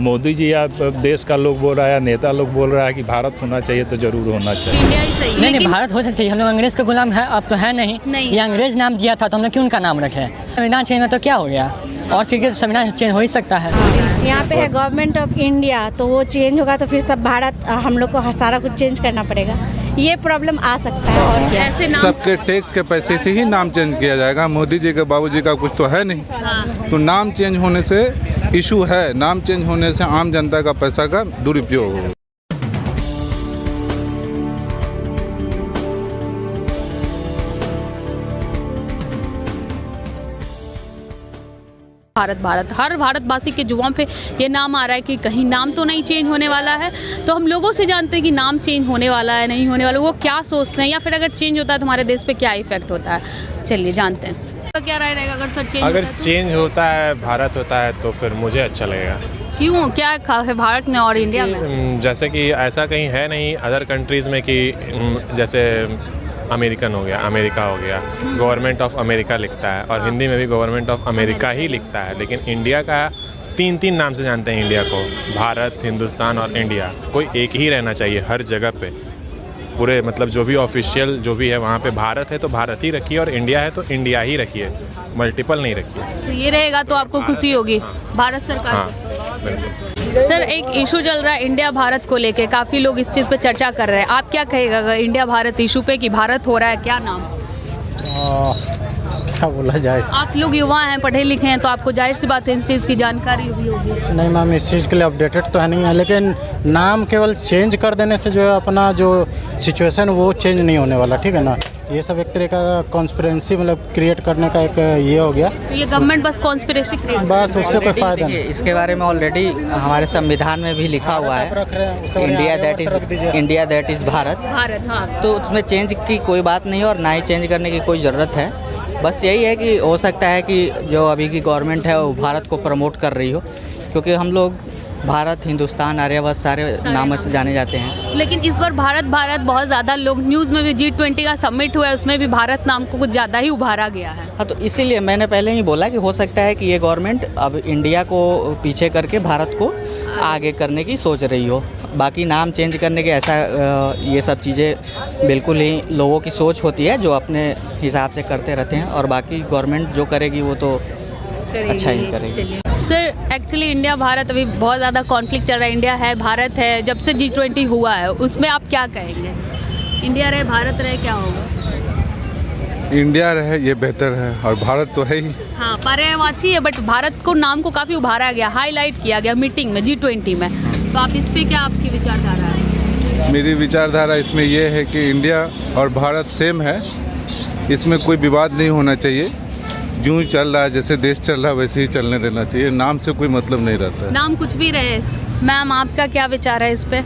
मोदी जी या देश का लोग बोल रहा है या नेता लोग बोल रहा है कि भारत होना चाहिए तो जरूर होना चाहिए। इंडिया ही सही है। नहीं, भारत हो चाहिए। हम लोग अंग्रेज का गुलाम है, अब तो है नहीं। ये अंग्रेज नाम दिया था तो हम लोग क्यों उनका नाम रखे? संविधान चेंज में तो क्या हो गया, और सीधे संविधान चेंज हो ही सकता है। यहाँ पे है गवर्नमेंट ऑफ इंडिया, तो वो चेंज होगा तो फिर सब भारत हम लोग को सारा कुछ चेंज करना पड़ेगा। ये प्रॉब्लम आ सकता है और क्या। ऐसे नाम सबके टैक्स के पैसे से ही नाम चेंज किया जाएगा। मोदी जी के बाबूजी का कुछ तो है नहीं। तो नाम चेंज होने से इशू है, नाम चेंज होने से आम जनता का पैसा का दुरुपयोग होगा। भारत हर भारतवासी के जुबान पे ये नाम आ रहा है कि कहीं नाम तो नहीं चेंज होने वाला है। तो हम लोगों से जानते हैं कि नाम चेंज होने वाला है नहीं होने वाला, वो क्या सोचते हैं, या फिर अगर चेंज होता है तो हमारे देश पे क्या इफेक्ट होता है। चलिए जानते हैं तो क्या राय रहेगा अगर सर चेंज होता है भारत होता है तो फिर मुझे अच्छा लगेगा। क्यों, क्या खास है भारत में और इंडिया में? जैसे कि ऐसा कहीं है नहीं अदर कंट्रीज़ में कि जैसे अमेरिकन हो गया, अमेरिका हो गया, गवर्नमेंट ऑफ अमेरिका लिखता है और हिंदी में भी गवर्नमेंट ऑफ अमेरिका ही लिखता है। लेकिन इंडिया का तीन नाम से जानते हैं इंडिया को, भारत, हिंदुस्तान और इंडिया। कोई एक ही रहना चाहिए हर जगह पे, पूरे मतलब जो भी ऑफिशियल जो भी है वहाँ पे भारत है तो भारत ही रखिए और इंडिया है तो इंडिया ही रखिए, मल्टीपल नहीं रखिए। तो ये रहेगा तो आपको खुशी होगी भारत सरकार। हाँ बिल्कुल। सर एक इशू चल रहा है इंडिया भारत को लेके, काफ़ी लोग इस चीज़ पे चर्चा कर रहे हैं। आप क्या कहेगा अगर इंडिया भारत इशू पे कि भारत हो रहा है, क्या नाम? क्या बोला जाए। आप लोग युवा हैं, पढ़े लिखे हैं, तो आपको जाहिर सी बात है इस चीज़ की जानकारी भी होगी। नहीं मैम, इस चीज़ के लिए अपडेटेड तो है नहीं है, लेकिन नाम केवल चेंज कर देने से जो है अपना जो सिचुएशन वो चेंज नहीं होने वाला, ठीक है ना। ये सब एक तरह का कॉन्स्पिरेंसी मतलब क्रिएट करने का एक ये हो गया। तो ये गवर्नमेंट बस कॉन्स्पिरेसी क्रिएट, बस उससे कोई फायदा नहीं। इसके बारे में ऑलरेडी हमारे संविधान में भी लिखा हुआ है, इंडिया दैट इज़ भारत। हाँ। तो उसमें चेंज की कोई बात नहीं है और ना ही चेंज करने की कोई ज़रूरत है। बस यही है कि हो सकता है कि जो अभी की गवर्नमेंट है वो भारत को प्रमोट कर रही हो, क्योंकि हम लोग भारत, हिंदुस्तान, आर्यवत सारे नामों से जाने जाते हैं। लेकिन इस बार भारत बहुत ज़्यादा लोग न्यूज़ में भी, G20 का समिट हुआ है उसमें भी भारत नाम को कुछ ज़्यादा ही उभारा गया है। हाँ, तो इसीलिए मैंने पहले ही बोला कि हो सकता है कि ये गवर्नमेंट अब इंडिया को पीछे करके भारत को आगे करने की सोच रही हो। बाकी नाम चेंज करने के ऐसा ये सब चीज़ें बिल्कुल ही लोगों की सोच होती है जो अपने हिसाब से करते रहते हैं, और बाकी गवर्नमेंट जो करेगी वो तो अच्छा ही करेगी। सर एक्चुअली इंडिया भारत अभी बहुत ज़्यादा कॉन्फ्लिक्ट चल रहा है। इंडिया है, भारत है, जब से G20 हुआ है उसमें आप क्या कहेंगे? इंडिया रहे भारत रहे क्या होगा? इंडिया रहे ये बेहतर है, और भारत तो है ही। हाँ, पर्यायवाची है, बट भारत को नाम को काफ़ी उभारा गया, हाईलाइट किया गया मीटिंग में, G20 में। तो आप इस पे क्या आपकी विचारधारा है? मेरी विचारधारा इसमें यह है कि इंडिया और भारत सेम है, इसमें कोई विवाद नहीं होना चाहिए। यूँ चल रहा है, जैसे देश चल रहा है वैसे ही चलने देना चाहिए। नाम से कोई मतलब नहीं रहता है। नाम कुछ भी रहे। मैम आपका क्या विचार है इस पे?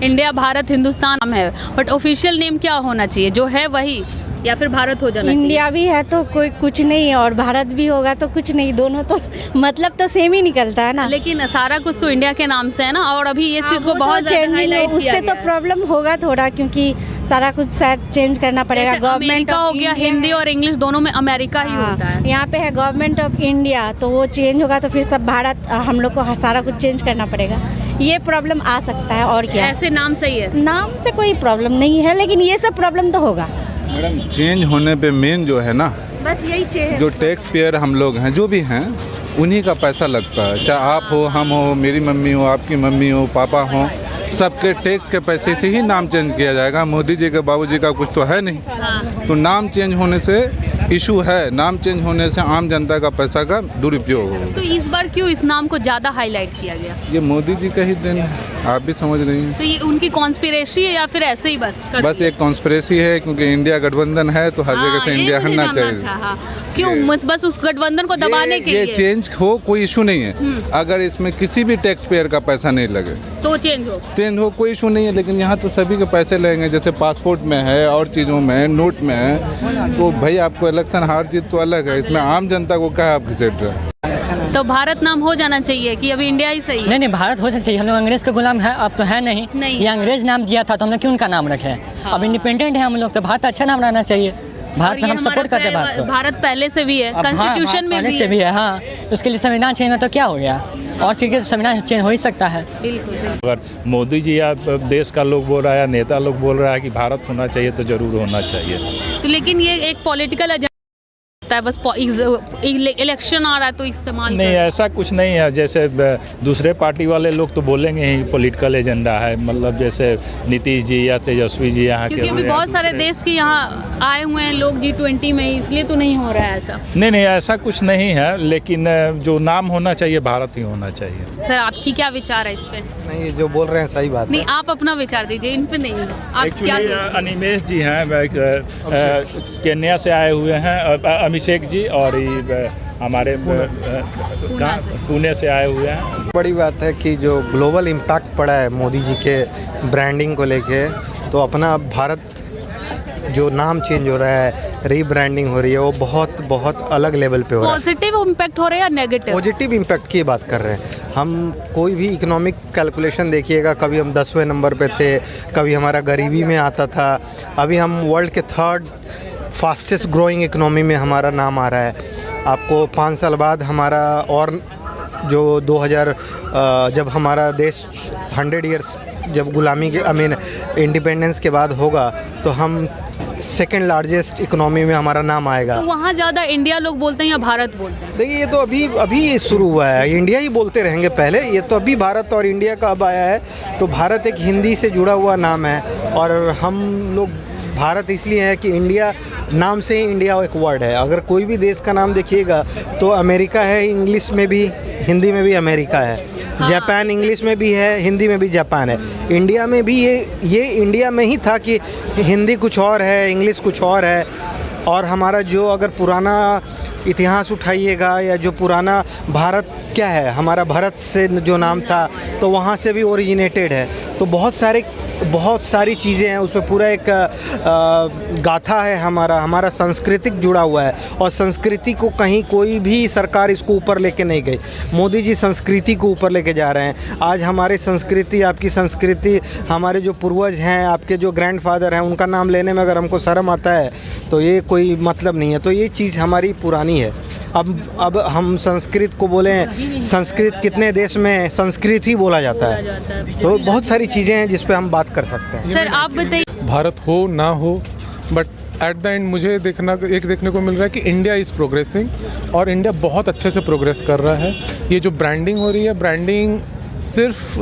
इंडिया भारत हिंदुस्तान नाम है, बट ऑफिशियल नेम क्या होना चाहिए? जो है वही, या फिर भारत हो जाना चाहिए? इंडिया भी है तो कोई कुछ नहीं, और भारत भी होगा तो कुछ नहीं, दोनों तो मतलब तो सेम ही निकलता है ना। लेकिन सारा कुछ तो इंडिया के नाम से है ना, और अभी इस चीज़ को बहुत ज़्यादा हाईलाइट किया उससे तो प्रॉब्लम होगा थोड़ा, क्योंकि सारा कुछ शायद चेंज करना पड़ेगा। गवर्नमेंट का हो गया, हिंदी और इंग्लिश दोनों में अमेरिका ही होता है। यहाँ पे है गवर्नमेंट ऑफ इंडिया, तो वो चेंज होगा तो फिर सब भारत हम लोग को सारा कुछ चेंज करना पड़ेगा। ये प्रॉब्लम आ सकता है और क्या। ऐसे नाम सही है, नाम से कोई प्रॉब्लम नहीं है, लेकिन ये सब प्रॉब्लम तो होगा। मैडम चेंज होने पे मेन जो है ना, बस यही चेंज, जो टैक्स पेयर हम लोग हैं जो भी हैं उन्हीं का पैसा लगता है। चाहे आप हो, हम हो, मेरी मम्मी हो, आपकी मम्मी हो, पापा हो, सबके टैक्स के पैसे से ही नाम चेंज किया जाएगा। मोदी जी के बाबूजी का कुछ तो है नहीं। तो नाम चेंज होने से इशू है, नाम चेंज होने से आम जनता का पैसा का दुरुपयोग होगा। तो इस बार क्यों इस नाम को ज़्यादा हाईलाइट किया गया? ये मोदी जी का ही देन है, आप भी समझ रही हैं। तो ये उनकी कॉन्स्पिरेसी है या फिर ऐसे ही बस एक कॉन्स्पिरेसी है, क्योंकि इंडिया गठबंधन है तो हर जगह से इंडिया हटना चाहिए। क्यों बस उस गठबंधन को दबाने के लिए? ये चेंज हो कोई इशू नहीं है, अगर इसमें किसी भी टैक्स पेयर का पैसा नहीं लगे तो चेंज हो कोई इशू नहीं है। लेकिन यहाँ तो सभी के पैसे लगेंगे, जैसे पासपोर्ट में है और चीज़ों में, नोट में है। तो भाई आपको इलेक्शन हार जीत तो अलग है, इसमें आम जनता को क्या आप घिसेट रहे हैं? तो भारत नाम हो जाना चाहिए कि अभी इंडिया ही सही है? नहीं, भारत हो चाहिए। हम लोग अंग्रेज का गुलाम है, अब तो है नहीं। ये अंग्रेज नाम दिया था तो हम लोग क्यों उनका नाम रखे? अब इंडिपेंडेंट है हम लोग, तो भारत अच्छा नाम रहना चाहिए। भारत में हम सपोर्ट करते हैं भारत को। भारत पहले से भी है, कॉन्स्टिट्यूशन में पहले से भी है। हाँ, उसके लिए संविधान चेंज हो तो क्या हो गया, और सीधे संविधान चेंज हो ही सकता है। बिल्कुल अगर मोदी जी या देश का लोग बोल रहा है या नेता लोग बोल रहा है कि भारत होना चाहिए तो ज़रूर होना चाहिए। तो लेकिन ये एक पॉलिटिकल एजेंडा है, बस इलेक्शन आ रहा है तो इस्तेमाल नहीं, ऐसा कुछ नहीं है। जैसे दूसरे पार्टी वाले लोग तो बोलेंगे ही पॉलिटिकल एजेंडा है, मतलब जैसे नीतीश जी या तेजस्वी जी यहाँ के, क्योंकि अभी बहुत सारे देश के यहाँ आए हुए हैं लोग G20 में, इसलिए तो नहीं हो रहा है ऐसा। नहीं, ऐसा कुछ नहीं है, लेकिन जो नाम होना चाहिए भारत ही होना चाहिए। सर आपकी क्या विचार है इस पे? नहीं, जो बोल रहे हैं सही बात नहीं, आप अपना विचार दीजिए, इन पे नहीं। आप क्या एक्चुअली अनिमेश जी हैं, केन्या से आए हुए हैं, अभिषेक जी, और हमारे पुणे से आए हुए हैं। बड़ी बात है कि जो ग्लोबल इम्पैक्ट पड़ा है मोदी जी के ब्रांडिंग को लेके, तो अपना भारत जो नाम चेंज हो रहा है, रीब्रांडिंग हो रही है, वो बहुत अलग लेवल पे हो रहा है। पॉजिटिव इम्पैक्ट हो रहा है या नेगेटिव? पॉजिटिव इम्पैक्ट की बात कर रहे हैं हम। कोई भी इकोनॉमिक कैलकुलेशन देखिएगा, कभी हम 10वें नंबर पे थे, कभी हमारा गरीबी में आता था, अभी हम वर्ल्ड के 3rd फास्टेस्ट ग्रोइंग इकोनॉमी में हमारा नाम आ रहा है। आपको 5 साल बाद हमारा, और जो 2000 जब हमारा देश 100 ईयर्स जब गुलामी के इंडिपेंडेंस के बाद होगा, तो हम 2nd लार्जेस्ट इकोनॉमी में हमारा नाम आएगा। तो वहाँ ज़्यादा इंडिया लोग बोलते हैं या भारत बोलते हैं? देखिए, ये तो अभी शुरू हुआ है, इंडिया ही बोलते रहेंगे पहले, ये तो अभी भारत और इंडिया का अब आया है। तो भारत एक हिंदी से जुड़ा हुआ नाम है, और हम लोग भारत इसलिए है कि इंडिया नाम से ही इंडिया एक वर्ड है। अगर कोई भी देश का नाम देखिएगा तो अमेरिका है, इंग्लिश में भी, हिंदी में भी अमेरिका है। जापान इंग्लिश में भी है, हिंदी में भी जापान है। इंडिया में भी ये इंडिया में ही था कि हिंदी कुछ और है, इंग्लिश कुछ और है। और हमारा जो अगर पुराना इतिहास उठाइएगा, या जो पुराना भारत क्या है, हमारा भारत से जो नाम था, तो वहाँ से भी ओरिजिनेटेड है। तो बहुत सारी चीज़ें हैं उसमें, पूरा एक गाथा है हमारा सांस्कृतिक जुड़ा हुआ है। और संस्कृति को कहीं कोई भी सरकार इसको ऊपर लेके नहीं गई। मोदी जी संस्कृति को ऊपर लेके जा रहे हैं। आज हमारी संस्कृति, आपकी संस्कृति, हमारे जो पूर्वज हैं, आपके जो ग्रैंडफादर हैं, उनका नाम लेने में अगर हमको शर्म आता है तो ये कोई मतलब नहीं है। तो ये चीज़ हमारी पुरानी है। अब हम संस्कृत को बोलें, संस्कृत कितने देश में संस्कृत ही बोला जाता है। तो बहुत सारी चीज़ें हैं जिस पे हम बात कर सकते हैं। सर आप बताइए, भारत हो ना हो, बट एट द एंड मुझे देखने को मिल रहा है कि इंडिया इज़ प्रोग्रेसिंग, और इंडिया बहुत अच्छे से प्रोग्रेस कर रहा है। ये जो ब्रांडिंग हो रही है, ब्रांडिंग सिर्फ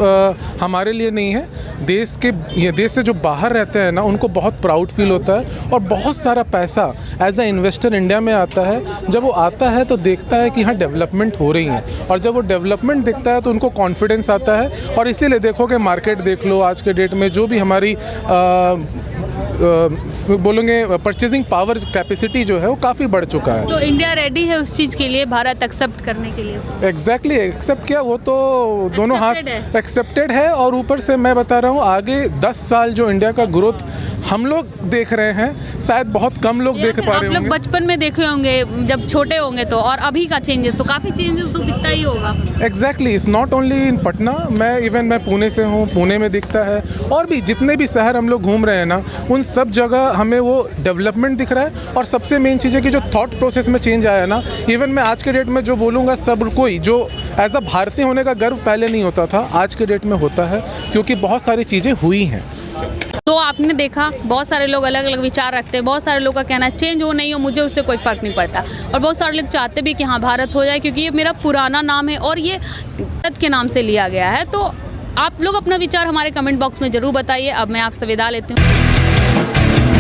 हमारे लिए नहीं है, देश से जो बाहर रहते हैं ना, उनको बहुत प्राउड फील होता है। और बहुत सारा पैसा एज अ इन्वेस्टर इंडिया में आता है। जब वो आता है तो देखता है कि यहाँ डेवलपमेंट हो रही है, और जब वो डेवलपमेंट दिखता है तो उनको कॉन्फिडेंस आता है। और इसीलिए देखो कि मार्केट देख लो, आज के डेट में जो भी हमारी बोलेंगे परचेजिंग पावर कैपेसिटी जो है वो काफ़ी बढ़ चुका है। तो इंडिया रेडी है उस चीज़ के लिए, भारत एक्सेप्ट करने के लिए? एग्जैक्टली एक्सेप्ट किया, वो तो दोनों हाथ एक्सेप्टेड है। और ऊपर से मैं बता रहा हूँ, आगे 10 साल जो इंडिया का ग्रोथ हम लोग देख रहे हैं, शायद बहुत कम लोग देख पा रहे होंगे। आप लोग बचपन में देखे होंगे जब छोटे होंगे तो, और अभी का चेंजेस तो काफ़ी चेंजेस तो दिखता ही होगा। Exactly, it's not only in Patna, मैं पुणे से हूँ, पुणे में दिखता है। और भी जितने भी शहर हम लोग घूम रहे हैं ना, उन सब जगह हमें वो डेवलपमेंट दिख रहा है। और सबसे मेन चीज़ है कि जो थॉट प्रोसेस में चेंज आया है ना, इवन मैं आज के डेट में जो बोलूँगा, सब कोई जो एज अ भारतीय होने का गर्व पहले नहीं होता था, आज के डेट में होता है, क्योंकि बहुत सारी चीज़ें हुई हैं। तो आपने देखा, बहुत सारे लोग अलग अलग विचार रखते हैं। बहुत सारे लोग का कहना है चेंज हो नहीं हो, मुझे उससे कोई फ़र्क नहीं पड़ता। और बहुत सारे लोग चाहते भी कि हाँ भारत हो जाए, क्योंकि ये मेरा पुराना नाम है और ये भारत के नाम से लिया गया है। तो आप लोग अपना विचार हमारे कमेंट बॉक्स में ज़रूर बताइए। अब मैं आपसे विदा लेती हूँ।